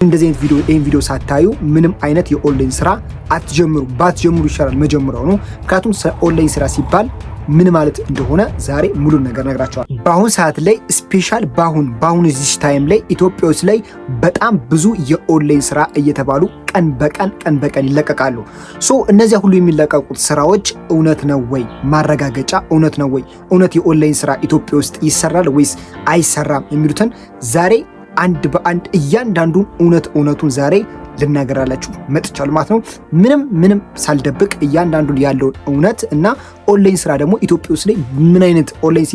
እንደዚህ አይነት ቪዲዮ ሳታዩ ምንም አይነት የኦንላይን ስራ አትጀምሩ። ባትጀምሩ ይሻላል መጀመሪያው ነው። ምክንያቱም ኦንላይን ስራ ሲባል ምን ማለት እንደሆነ ዛሬ ሙሉ ነገር ነግራቸዋል። በአሁን ሰዓት ላይ ስፔሻል በአሁን እዚህ ታይም ላይ ኢትዮጵያ ውስጥ ላይ በጣም ብዙ የኦንላይን ስራ እየተባሉ ቀን በቀን ይለቀቃሉ። እነዚያ ሁሉ የሚለቀቁት ስራዎች እውነት ነው ወይ? ማረጋገጫ እውነት ነው ወይ? እውነት የኦንላይን ስራ ኢትዮጵያ ውስጥ ይሰራል ወይስ አይሰራም የሚሉትን ዛሬ አንድ በአንድ እያንዳንዱን እውነቱን ዛሬ ልናገራላችሁ መጥቻለሁ ማለት ነው። ምንም ሳልደብቅ እያንዳንዱን ያለውን እውነት እና ኦንላይን ስራ ደግሞ ኢትዮጵያ ውስጥ ላይ ምን አይነት ኦንላይን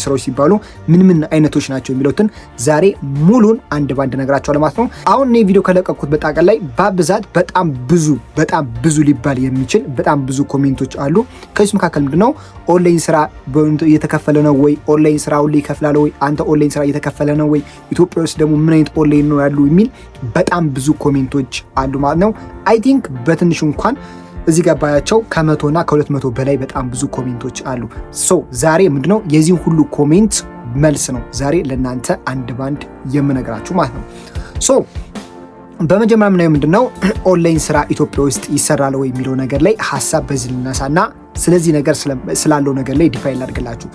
ስራዎች ሲባሉ ምን አይነቶች ናቸው የሚሉትን ዛሬ ሙሉን አንድ ባንድ ነግራችኋለሁ ማለት ነው። አሁን እኔ ቪዲዮ ከለቀኩት በጣቀል ላይ በብዛት በጣም ብዙ ሊባል የሚችል በጣም ብዙ ኮሜንቶች አሉ። ከዚህ መካከል ምንድነው ኦንላይን ስራ እየተከፈለ ነው ወይ? ኦንላይን ስራ ሁሉ ይከፍላል ወይ? አንተ ኦንላይን ስራ እየተከፈለ ነው ወይ? ኢትዮጵያ ውስጥ ደግሞ ምን አይነት ኦንላይን ነው ያሉ የሚል በጣም ብዙ ኮሜንቶች አሉ ማለት ነው። አይ ቲንክ በትንሹ እንኳን እዚህ ጋር ባያቸው ከ100 እና ከ200 በላይ በጣም ብዙ ኮሜንቶች አሉ። ዛሬ ምንድነው የዚህ ሁሉ ኮሜንት መልስ ነው ዛሬ ለእናንተ አንድ ባንድ የምነግራችሁ ማለት ነው። በመጀመሪያ ምናየው ምንድነው ኦንላይን ስራ ኢትዮጵያ ውስጥ ይሰራል ወይ የሚለው ነገር ላይ ሀሳብ በዚህ ልነሳና ስለዚህ ነገር ስላለው ነገር ላይ ዲፋይን ላድርግላችሁ።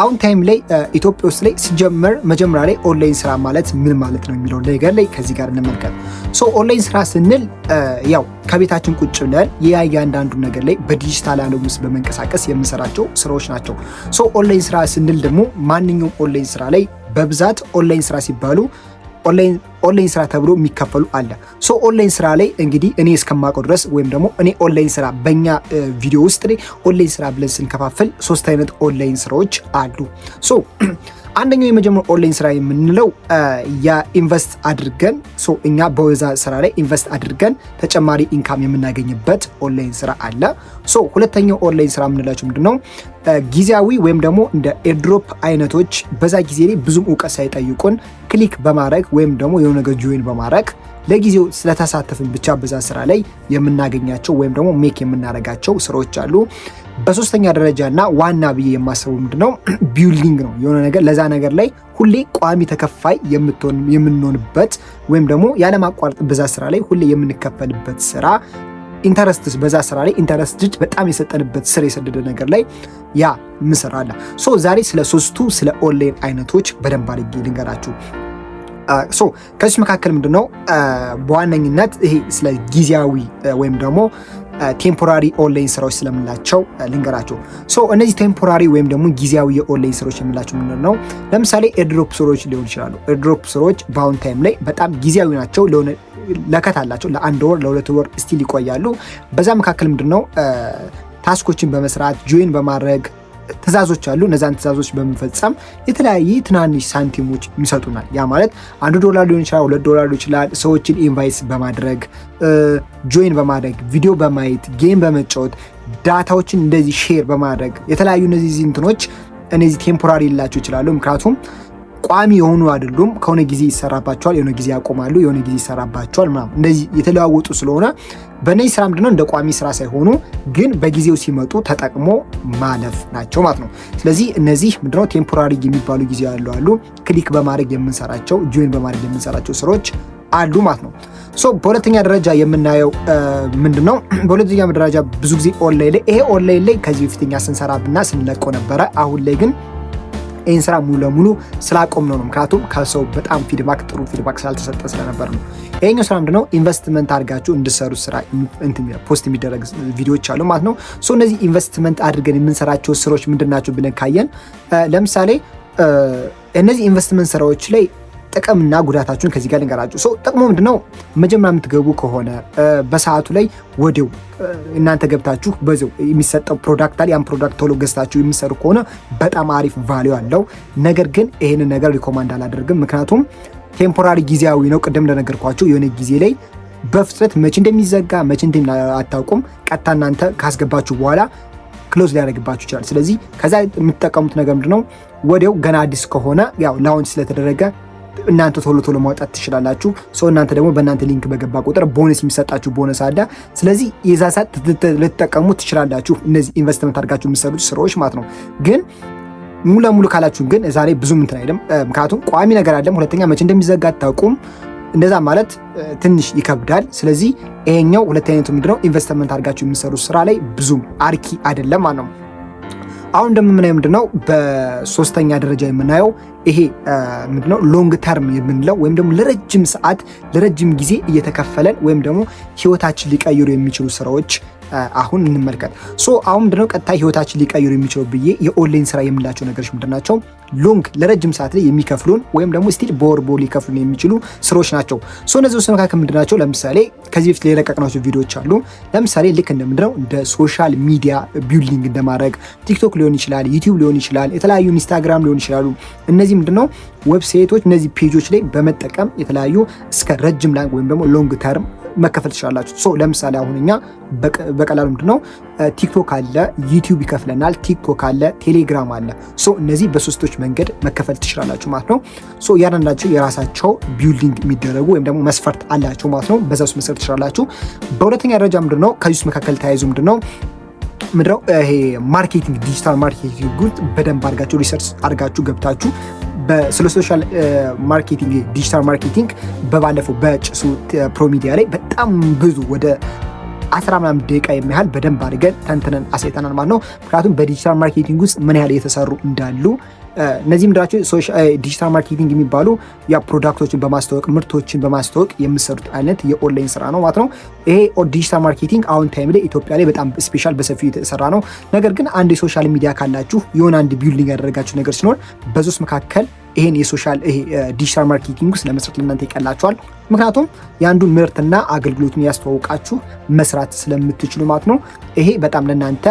አሁን ታይም ላይ ኢትዮጵያ ውስጥ ላይ ሲጀመር መጀመሪያ ላይ ኦንላይን ስራ ማለት ምን ማለት ነው የሚለው ነገር ላይ ከዚህ ጋር እንመልከት። ኦንላይን ስራ ስንል ያው ከቤታችን ቁጭ ብለን የእያንዳንዱ ነገር ላይ በዲጂታል ዓለም ውስጥ በመንቀሳቀስ የምንሰራቸው ስራዎች ናቸው። ኦንላይን ስራ ስንል ደግሞ ማንኛውም ኦንላይን ስራ ላይ በብዛት ኦንላይን ስራ ሲባሉ ኦንላይን ስራ ተብሎ የሚከፈሉ አለ። ኦንላይን ስራ ላይ እንግዲህ እኔ እስከማውቀው ድረስ ወይም ደግሞ እኔ ኦንላይን ስራ በእኛ ቪዲዮ ውስጥ ኦንላይን ስራ ብለን ስንከፋፍል 3 አይነት ኦንላይን ስራዎች አሉ። አንደኛው የመጀመሪያው ኦንላይን ስራ የምንለው ኢንቨስት አድርገን እኛ በዛ ስራ ላይ ኢንቨስት አድርገን ተጨማሪ ኢንካም የምናገኝበት ኦንላይን ስራ አለ። ሁለተኛው ኦንላይን ስራ የምንላቸው ምንድነው ጊዜያዊ ወይም ደግሞ እንደ ኤርድሮፕ አይነቶች በዛ ጊዜ ላይ ብዙም እውቀት ሳይጠይቁን ክሊክ በማድረግ ወይም ደግሞ የሆነ ነገር ጆይን በማድረግ ለጊዜው ስለተሳተፍን ብቻ በዛ ስራ ላይ የምናገኛቸው ወይም ደግሞ ሜክ የምናደርጋቸው ስራዎች አሉ። በሶስተኛ ደረጃና ዋና ብዬ የማስበው ምንድነው ቢልዲንግ ነው። የሆነ ነገር ለዛ ነገር ላይ ሁሌ ቋሚ ተከፋይ የምንሆንበት ወይም ደግሞ ያለማቋረጥ በዛ ስራ ላይ ሁሌ የምንከፈልበት ስራ ኢንተረስትስ በዛ ስራ ላይ ኢንተረስት በጣም የሰጠንበት ስር የሰደደ ነገር ላይ ያ ምሰራላ። ዛሬ ስለ ሶስቱ ስለ ኦንላይን አይነቶች በደንብ አድርጌ ልንገራችሁ። ከዚህ መካከል ምንድነው በዋነኝነት ይሄ ስለ ጊዜያዊ ወይም ደግሞ ቴምፖራሪ ኦንላይን ስራዎች ስለምላቸው ልንገራቸው። እነዚህ ቴምፖራሪ ወይም ደግሞ ጊዜያዊ የኦንላይን ስራዎች የምላቸው ምንድነው? ለምሳሌ ኤርድሮፕ ስራዎች ሊሆን ይችላሉ። ኤርድሮፕ ስራዎች በአሁን ታይም ላይ በጣም ጊዜያዊ ናቸው። ለከት አላቸው። ለ1 ወር ለ2 ወር ስቲል ይቆያሉ። በዛ መካከል ምንድነው ታስኮችን በመስራት ጆይን በማድረግ ትእዛዞች አሉ። እነዛን ትእዛዞች በመፈጸም የተለያየ ትናንሽ ሳንቲሞች ይሰጡናል። ያ ማለት $1 ሊሆን ይችላል፣ $2 ሊሆን ይችላል። ሰዎችን ኢንቫይስ በማድረግ ጆይን በማድረግ ቪዲዮ በማየት ጌም በመጫወት ዳታዎችን እንደዚህ ሼር በማድረግ የተለያዩ እነዚህ ቴምፖራሪ ሊላቸው ይችላሉ። ምክንያቱም ቋሚ የሆኑ አይደሉም። ከሆነ ጊዜ ይሰራባቸዋል፣ የሆነ ጊዜ ያቆማሉ፣ የሆነ ጊዜ ይሰራባቸዋል ምናምን እንደዚህ የተለዋወጡ ስለሆነ በእነዚህ ስራ ምንድነው እንደ ቋሚ ስራ ሳይሆኑ ግን በጊዜው ሲመጡ ተጠቅሞ ማለፍ ናቸው ማለት ነው። ስለዚህ እነዚህ ምንድነው ቴምፖራሪ የሚባሉ ጊዜ ያሉ ክሊክ በማድረግ የምንሰራቸው ጆይን በማድረግ የምንሰራቸው ስራዎች አሉ ማለት ነው። በሁለተኛ ደረጃ የምናየው ምንድነው? በሁለተኛ ደረጃ ብዙ ጊዜ ኦንላይን ላይ ከዚህ በፊትኛ ስንሰራብና ስንለቀው ነበረ። አሁን ላይ ግን ይህን ስራ ሙሉ ለሙሉ ስላቆም ነው። ምክንያቱም ከሰው በጣም ጥሩ ፊድባክ ስላልተሰጠ ስለነበር ነው። ይሄኛው ስራ ምንድነው ኢንቨስትመንት አድርጋችሁ እንድሰሩ ስራ ፖስት የሚደረግ ቪዲዮዎች አሉ ማለት ነው። እነዚህ ኢንቨስትመንት አድርገን የምንሰራቸው ስራዎች ምንድናቸው ብለን ካየን ለምሳሌ እነዚህ ኢንቨስትመንት ስራዎች ላይ ጥቅምና ጉዳታችሁን ከዚህ ጋር ልንገራችሁ። ጥቅሙ ምንድነው? መጀመሪያ የምትገቡ ከሆነ በሰዓቱ ላይ ወዲያው እናንተ ገብታችሁ በዚው የሚሰጠው ፕሮዳክት አለ። ያን ፕሮዳክት ቶሎ ገዝታችሁ የሚሰሩ ከሆነ በጣም አሪፍ ቫልዩ አለው። ነገር ግን ይሄንን ነገር ሪኮማንድ አላደርግም። ምክንያቱም ቴምፖራሪ ጊዜያዊ ነው። ቅድም እንደነገርኳችሁ የሆነ ጊዜ ላይ በፍጥነት መቼ እንደሚዘጋ መቼ አታውቁም። ቀጥታ እናንተ ካስገባችሁ በኋላ ክሎዝ ሊያደርግባችሁ ይችላል። ስለዚህ ከዛ የምትጠቀሙት ነገር ምንድነው? ወዲያው ገና አዲስ ከሆነ ያው ላውንች ስለተደረገ እናንተ ቶሎ ማውጣት ትችላላችሁ። እናንተ ደግሞ በእናንተ ሊንክ በገባ ቁጥር ቦነስ የሚሰጣችሁ ቦነስ አለ። ስለዚህ የዛ ሰዓት ልትጠቀሙ ትችላላችሁ። እነዚህ ኢንቨስትመንት አድርጋችሁ የምትሰሩት ስራዎች ማለት ነው። ግን ሙሉ ለሙሉ ካላችሁ ግን ዛሬ ብዙ እንትን አይደለም። ምክንያቱም ቋሚ ነገር አይደለም። ሁለተኛ መቼ እንደሚዘጋ አታውቁም። እንደዛ ማለት ትንሽ ይከብዳል። ስለዚህ ይሄኛው ሁለተኛ አይነቱ ምንድነው ኢንቨስትመንት አድርጋችሁ የሚሰሩት ስራ ላይ ብዙም አርኪ አይደለም ማለት ነው። አሁን ደግሞ የምናየው ምንድነው በሶስተኛ ደረጃ የምናየው ይሄ ምንድነው ሎንግ ተርም የምንለው ወይም ደግሞ ለረጅም ሰዓት ለረጅም ጊዜ እየተከፈለን ወይም ደግሞ ህይወታችን ሊቀይሩ የሚችሉ ስራዎች አሁን እንመልከት። አሁን ምንድነው ቀጣይ ህይወታችን ሊቀይሩ የሚችሉ ብዬ የኦንላይን ስራ የምንላቸው ነገሮች ምንድናቸው? ሎንግ ለረጅም ሰዓት ላይ የሚከፍሉን ወይም ደግሞ ስቲል በወር ሊከፍሉን የሚችሉ ስራዎች ናቸው። እነዚህ ውስጥ መካከል ምንድናቸው? ለምሳሌ ከዚህ በፊት የለቀቅናቸው ቪዲዮዎች አሉ። ለምሳሌ ልክ እንደምንድነው እንደ ሶሻል ሚዲያ ቢልዲንግ እንደማድረግ ቲክቶክ ሊሆን ይችላል፣ ዩቲዩብ ሊሆን ይችላል፣ የተለያዩ ኢንስታግራም ሊሆን ይችላሉ። እነዚህ ምንድነው ዌብሳይቶች እነዚህ ፔጆች ላይ በመጠቀም የተለያዩ እስከ ረጅም ላንግ ወይም ደግሞ ሎንግ ተርም መከፈል ትችላላችሁ። ለምሳሌ አሁን እኛ በቀላሉ ምንድነው ቲክቶክ አለ፣ ዩቲዩብ ይከፍለናል፣ ቲክቶክ አለ፣ ቴሌግራም አለ። እነዚህ በሶስቶች መንገድ መከፈል ትችላላችሁ ማለት ነው። ያንዳንዳቸው የራሳቸው ቢልዲንግ የሚደረጉ ወይም ደግሞ መስፈርት አላቸው ማለት ነው። በዛ ውስጥ መሰረት ትችላላችሁ። በሁለተኛ ደረጃ ምንድነው ከዚህ ውስጥ መካከል ተያይዞ ምንድነው ይሄ ማርኬቲንግ ዲጂታል ማርኬቲንግ ውስጥ በደንብ አድርጋችሁ ሪሰርች አድርጋችሁ ገብታችሁ ስለ ሶሻል ማርኬቲንግ ዲጂታል ማርኬቲንግ በባለፈው በጭሱ ፕሮ ሚዲያ ላይ በጣም ብዙ ወደ 10 ምናምን ደቂቃ የሚያህል በደንብ አድርገን ተንትነን አሳይተናል ማለት ነው። ምክንያቱም በዲጂታል ማርኬቲንግ ውስጥ ምን ያህል የተሰሩ እንዳሉ እነዚህ ምድራቸው ዲጂታል ማርኬቲንግ የሚባሉ ያ ፕሮዳክቶችን በማስተዋወቅ ምርቶችን በማስተዋወቅ የምሰሩት አይነት የኦንላይን ስራ ነው ማለት ነው። ይሄ ዲጂታል ማርኬቲንግ አሁን ታይም ላይ ኢትዮጵያ ላይ በጣም ስፔሻል በሰፊው የተሰራ ነው። ነገር ግን አንድ የሶሻል ሚዲያ ካላችሁ የሆነ አንድ ቢልዲንግ ያደረጋችሁ ነገር ሲኖር በዙስ መካከል ይሄን የሶሻል ዲጂታል ማርኬቲንግ ውስጥ ለመስራት ለእናንተ ይቀላችኋል። ምክንያቱም የአንዱን ምርትና አገልግሎቱን ያስተዋውቃችሁ መስራት ስለምትችሉ ማለት ነው። ይሄ በጣም ለእናንተ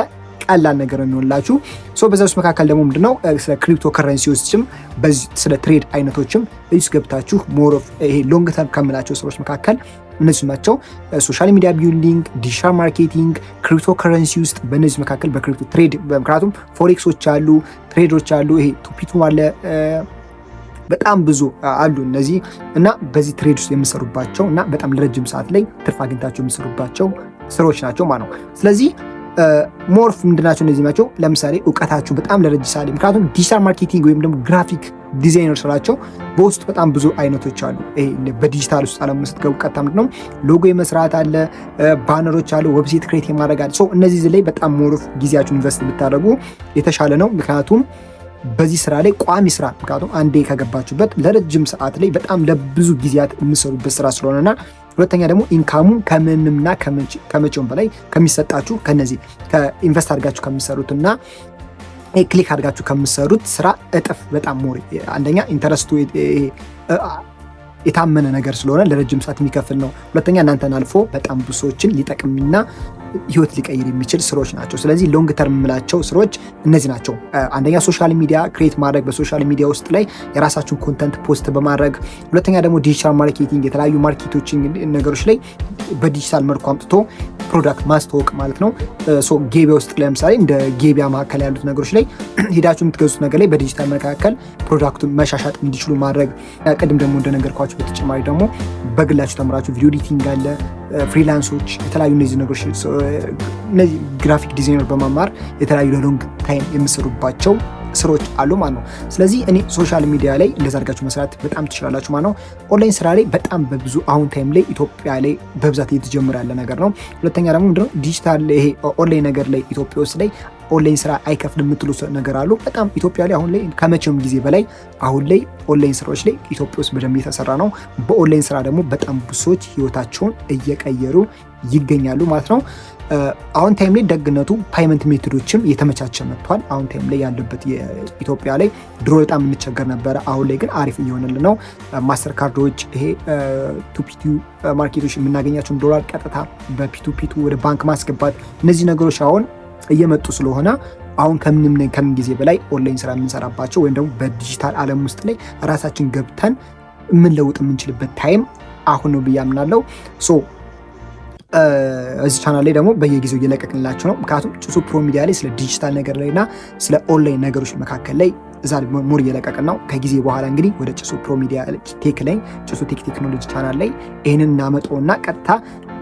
ቀላል ነገር የሚሆንላችሁ። በዛ ውስጥ መካከል ደግሞ ምንድነው ስለ ክሪፕቶ ከረንሲዎችም ስለ ትሬድ አይነቶችም እዚህ ገብታችሁ ሞር ኦፍ ይሄ ሎንግ ተርም ከምላቸው ስራዎች መካከል እነዚህ ናቸው። ሶሻል ሚዲያ ቢልዲንግ፣ ዲጂታል ማርኬቲንግ፣ ክሪፕቶ ከረንሲ ውስጥ በእነዚህ መካከል በክሪፕቶ ትሬድ ምክንያቱም ፎሬክሶች አሉ፣ ትሬዶች አሉ፣ ይሄ ቱፒቱ አለ፣ በጣም ብዙ አሉ እነዚህ እና በዚህ ትሬድ ውስጥ የምሰሩባቸው እና በጣም ለረጅም ሰዓት ላይ ትርፍ አግኝታቸው የምሰሩባቸው ስራዎች ናቸው ማለት ነው። ስለዚህ ሞርፍ ምንድናቸው እነዚህ ናቸው። ለምሳሌ እውቀታችሁ በጣም ለረጅም ሰዓት ምክንያቱም ዲጂታል ማርኬቲንግ ወይም ደግሞ ግራፊክ ዲዛይነር ስራቸው በውስጡ በጣም ብዙ አይነቶች አሉ። በዲጂታል ውስጥ አለም ስትገቡ ቀጥታ ምንድነው ሎጎ የመስራት አለ፣ ባነሮች አሉ፣ ዌብሳይት ክሬት የማድረግ አለ። እነዚህ ላይ በጣም ሞርፍ ጊዜያችሁን ኢንቨስት ብታደርጉ የተሻለ ነው። ምክንያቱም በዚህ ስራ ላይ ቋሚ ስራ ምክንያቱም አንዴ ከገባችሁበት ለረጅም ሰዓት ላይ በጣም ለብዙ ጊዜያት የምሰሩበት ስራ ስለሆነና ሁለተኛ ደግሞ ኢንካሙ ከምንምና ከመቼውም በላይ ከሚሰጣችሁ ከነዚህ ከኢንቨስት አድርጋችሁ ከምትሰሩትና ክሊክ አድርጋችሁ ከምትሰሩት ስራ እጥፍ በጣም ሞሪ አንደኛ ኢንተረስቱ የታመነ ነገር ስለሆነ ለረጅም ሰዓት የሚከፍል ነው። ሁለተኛ እናንተን አልፎ በጣም ብዙ ሰዎችን ሊጠቅምና ህይወት ሊቀይር የሚችል ስራዎች ናቸው። ስለዚህ ሎንግ ተርም የምላቸው ስራዎች እነዚህ ናቸው። አንደኛ ሶሻል ሚዲያ ክሬት ማድረግ፣ በሶሻል ሚዲያ ውስጥ ላይ የራሳችሁን ኮንተንት ፖስት በማድረግ፣ ሁለተኛ ደግሞ ዲጂታል ማርኬቲንግ የተለያዩ ማርኬቶችን ነገሮች ላይ በዲጂታል መልኩ አምጥቶ ፕሮዳክት ማስተዋወቅ ማለት ነው። ገበያ ውስጥ ለምሳሌ እንደ ገበያ መካከል ያሉት ነገሮች ላይ ሄዳችሁ የምትገዙት ነገር ላይ በዲጂታል መካከል ፕሮዳክቱን መሻሻጥ እንዲችሉ ማድረግ። ቅድም ደግሞ እንደነገርኳችሁ በተጨማሪ ደግሞ በግላችሁ ተምራችሁ ቪዲዮ ኤዲቲንግ አለ፣ ፍሪላንሶች የተለያዩ እነዚህ ነገሮች እነዚህ ግራፊክ ዲዛይነር በመማር የተለያዩ ለሎንግ ታይም የምሰሩባቸው ስራዎች አሉ ማለት ነው። ስለዚህ እኔ ሶሻል ሚዲያ ላይ እንደዛ አድርጋችሁ መስራት በጣም ትችላላችሁ ማለት ነው። ኦንላይን ስራ ላይ በጣም በብዙ አሁን ታይም ላይ ኢትዮጵያ ላይ በብዛት እየተጀመረ ያለ ነገር ነው። ሁለተኛ ደግሞ ምንድነው ዲጂታል ይሄ ኦንላይን ነገር ላይ ኢትዮጵያ ውስጥ ላይ ኦንላይን ስራ አይከፍልም የምትሉ ነገር አሉ። በጣም ኢትዮጵያ ላይ አሁን ላይ ከመቼውም ጊዜ በላይ አሁን ላይ ኦንላይን ስራዎች ላይ ኢትዮጵያ ውስጥ በደንብ የተሰራ ነው። በኦንላይን ስራ ደግሞ በጣም ብዙ ሰዎች ህይወታቸውን እየቀየሩ ይገኛሉ ማለት ነው። አሁን ታይም ላይ ደግነቱ ፓይመንት ሜቶዶችም እየተመቻቸ መጥቷል። አሁን ታይም ላይ ያለበት የኢትዮጵያ ላይ ድሮ በጣም እንቸገር ነበረ። አሁን ላይ ግን አሪፍ እየሆነልን ነው። ማስተር ካርዶች ይሄ ቱፒቱ ማርኬቶች የምናገኛቸውን ዶላር ቀጥታ በፒቱ ወደ ባንክ ማስገባት እነዚህ ነገሮች አሁን እየመጡ ስለሆነ አሁን ከምን ጊዜ በላይ ኦንላይን ስራ የምንሰራባቸው ወይም ደግሞ በዲጂታል ዓለም ውስጥ ላይ ራሳችን ገብተን የምንለውጥ የምንችልበት ታይም አሁን ነው ብዬ አምናለሁ። እዚህ ቻናል ላይ ደግሞ በየጊዜው እየለቀቅንላችሁ ነው። ምክንያቱም ጭሱ ፕሮ ሚዲያ ላይ ስለ ዲጂታል ነገር ላይና ስለ ኦንላይን ነገሮች መካከል ላይ እዛ ሞር እየለቀቅን ነው። ከጊዜ በኋላ እንግዲህ ወደ ጭሱ ፕሮ ሚዲያ ቴክ ላይ ጭሱ ቴክ ቴክኖሎጂ ቻናል ላይ ይህንን እናመጣውና ቀጥታ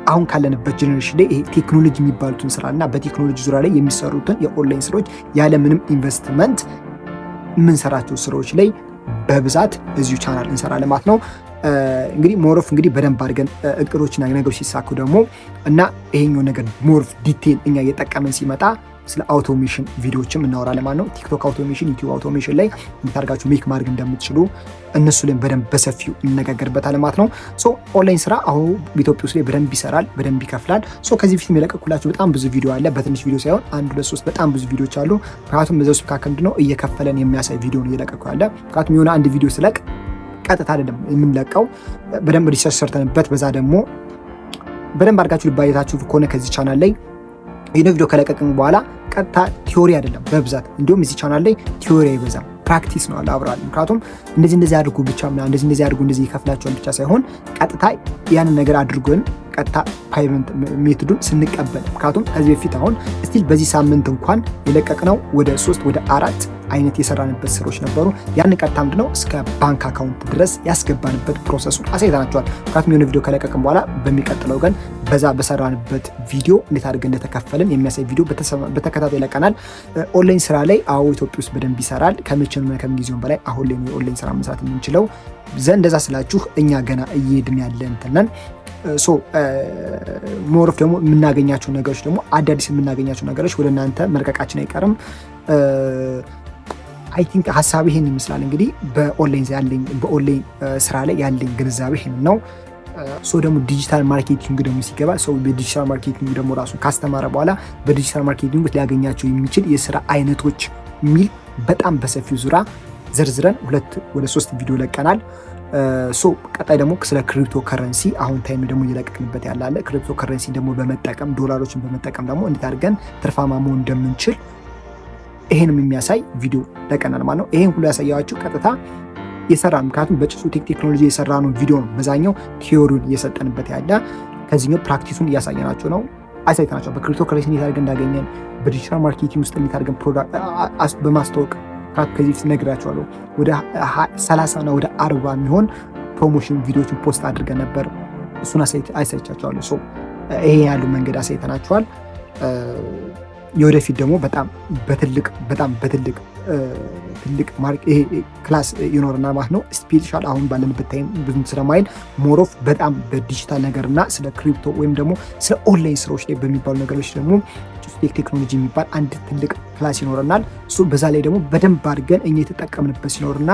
አሁን ካለንበት ጀኔሬሽን ላይ ይሄ ቴክኖሎጂ የሚባሉትን ስራ እና በቴክኖሎጂ ዙሪያ ላይ የሚሰሩትን የኦንላይን ስራዎች ያለምንም ኢንቨስትመንት የምንሰራቸው ስራዎች ላይ በብዛት እዚሁ ቻናል እንሰራለን ማለት ነው። እንግዲህ ሞሮፍ እንግዲህ በደንብ አድርገን እቅዶችና ነገሮች ሲሳኩ ደግሞ እና ይሄኛው ነገር ሞሮፍ ዲቴል እኛ እየጠቀመን ሲመጣ ስለ አውቶሜሽን ቪዲዮዎችም እናወራለን ማለት ነው። ቲክቶክ አውቶሜሽን፣ ዩቲዩብ አውቶሜሽን ላይ እንታርጋችሁ ሜክ ማድረግ እንደምትችሉ እነሱ ላይ በደንብ በሰፊው እንነጋገርበታለን ማለት ነው። ሶ ኦንላይን ስራ አሁን ኢትዮጵያ ውስጥ ላይ በደንብ ይሰራል፣ በደንብ ይከፍላል። ሶ ከዚህ በፊት የለቀኩላችሁ በጣም ብዙ ቪዲዮ አለ። በትንሽ ቪዲዮ ሳይሆን 1 2 3 በጣም ብዙ ቪዲዮዎች አሉ። ምክንያቱም በዛ ውስጥ መካከል ምንድነው እየከፈለን የሚያሳይ ቪዲዮ ነው እየለቀኩ ያለ። ምክንያቱም የሆነ አንድ ቪዲዮ ስለቅ ቀጥታ አይደለም የምንለቀው፣ በደንብ ሪሰርች ሰርተንበት በዛ ደግሞ በደንብ አድርጋችሁ ልባየታችሁ ከሆነ ከዚህ ቻናል ላይ ይህን ቪዲዮ ከለቀቅን በኋላ ቀጥታ ቲዮሪ አይደለም በብዛት እንዲሁም እዚህ ቻናል ላይ ቲዮሪ አይበዛም፣ ፕራክቲስ ነው አለ አብራል። ምክንያቱም እንደዚህ አድርጉ ብቻ ምናምን እንደዚህ አድርጉ እንደዚህ ይከፍላቸዋል ብቻ ሳይሆን ቀጥታ ያንን ነገር አድርጎን ቀጥታ ፓይመንት ሜቶዱን ስንቀበል፣ ምክንያቱም ከዚህ በፊት አሁን ስቲል በዚህ ሳምንት እንኳን የለቀቅነው ወደ 3 ወደ 4 አይነት የሰራንበት ስራዎች ነበሩ። ያን ቀጥታ ምንድነው እስከ ባንክ አካውንት ድረስ ያስገባንበት ፕሮሰሱን አሳይተናቸዋል። ምክንያቱም የሆነ ቪዲዮ ከለቀቅን በኋላ በሚቀጥለው ቀን በዛ በሰራንበት ቪዲዮ እንዴት አድርገን እንደተከፈልን የሚያሳይ ቪዲዮ በተከታታይ ይለቀናል። ኦንላይን ስራ ላይ አዎ ኢትዮጵያ ውስጥ በደንብ ይሰራል። ከመቼም ከምንጊዜውም በላይ አሁን ላይ የኦንላይን ስራ መስራት የምንችለው እንደዛ ስላችሁ እኛ ገና እየሄድን ያለ እንትነን ሶ ሞሮፍ ደግሞ የምናገኛቸው ነገሮች ደግሞ አዳዲስ የምናገኛቸው ነገሮች ወደ እናንተ መልቀቃችን አይቀርም። አይ ቲንክ ሀሳብ ይሄን ይመስላል። እንግዲህ በኦንላይን ስራ ላይ ያለኝ ግንዛቤ ይሄን ነው። ሶ ደግሞ ዲጂታል ማርኬቲንግ ደግሞ ሲገባ ሰው በዲጂታል ማርኬቲንግ ደግሞ ራሱን ካስተማረ በኋላ በዲጂታል ማርኬቲንግ ውስጥ ሊያገኛቸው የሚችል የስራ አይነቶች የሚል በጣም በሰፊው ዙራ ዘርዝረን 2 ወደ 3 ቪዲዮ ለቀናል። ሶ ቀጣይ ደግሞ ስለ ክሪፕቶ ከረንሲ አሁን ታይም ደግሞ እየለቀቅንበት ያላለ ክሪፕቶ ከረንሲ ደግሞ በመጠቀም ዶላሮችን በመጠቀም ደግሞ እንዴት አድርገን ትርፋማ መሆን እንደምንችል ይሄንም የሚያሳይ ቪዲዮ ለቀናል ማለት ነው። ይሄን ሁሉ ያሳያችሁ ቀጥታ የሰራ ምክንያቱም በጭሱ ቴክኖሎጂ የሰራ ነው ቪዲዮ ነው። በዛኛው ቲዮሪውን እየሰጠንበት ያለ ከዚህኛው ፕራክቲሱን እያሳየናቸው ነው፣ አይሳይተናቸው በክሪፕቶ ከረንሲ እንዴት አድርገን እንዳገኘን በዲጂታል ማርኬቲንግ ውስጥ እንዴት አድርገን ፕሮዳክት በማስተዋወቅ ከዚህ ፊት ነግራቸዋለሁ። ወደ 30 እና ወደ 40 የሚሆን ፕሮሞሽን ቪዲዮዎችን ፖስት አድርገን ነበር። እሱን አሳይቻቸዋለሁ። ሶ ይሄ ያሉ መንገድ አሳይተናቸዋል። የወደፊት ደግሞ በጣም በትልቅ ይሄ ክላስ ይኖርናል ማለት ነው። ስፔሻል አሁን ባለንበት ታይም ብዙም ስለማይል ሞሮፍ በጣም በዲጂታል ነገርና ስለ ክሪፕቶ ወይም ደግሞ ስለ ኦንላይን ስራዎች ላይ በሚባሉ ነገሮች ደግሞ ቴክኖሎጂ የሚባል አንድ ትልቅ ክላስ ይኖረናል። እሱ በዛ ላይ ደግሞ በደንብ አድርገን እኛ የተጠቀምንበት ሲኖርና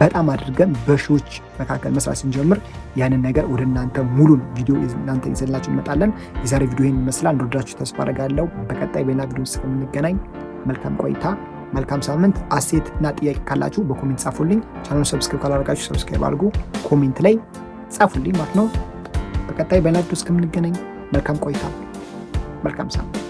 በጣም አድርገን በሺዎች መካከል መስራት ስንጀምር ያንን ነገር ወደ እናንተ ሙሉን ቪዲዮ እናንተ ይዘላችሁ እንመጣለን። የዛሬ ቪዲዮ ይህን ይመስላል። እንደወደዳችሁ ተስፋ አደርጋለሁ። በቀጣይ በሌላ ቪዲዮ እስከምንገናኝ መልካም ቆይታ፣ መልካም ሳምንት። አስተያየት እና ጥያቄ ካላችሁ በኮሜንት ጻፉልኝ። ቻናሉን ሰብስክራይብ ካላደረጋችሁ ሰብስክራይብ አድርጉ፣ ኮሜንት ላይ ጻፉልኝ ማለት ነው። በቀጣይ በሌላ ቪዲዮ እስከምንገናኝ መልካም ቆይታ፣ መልካም ሳምንት።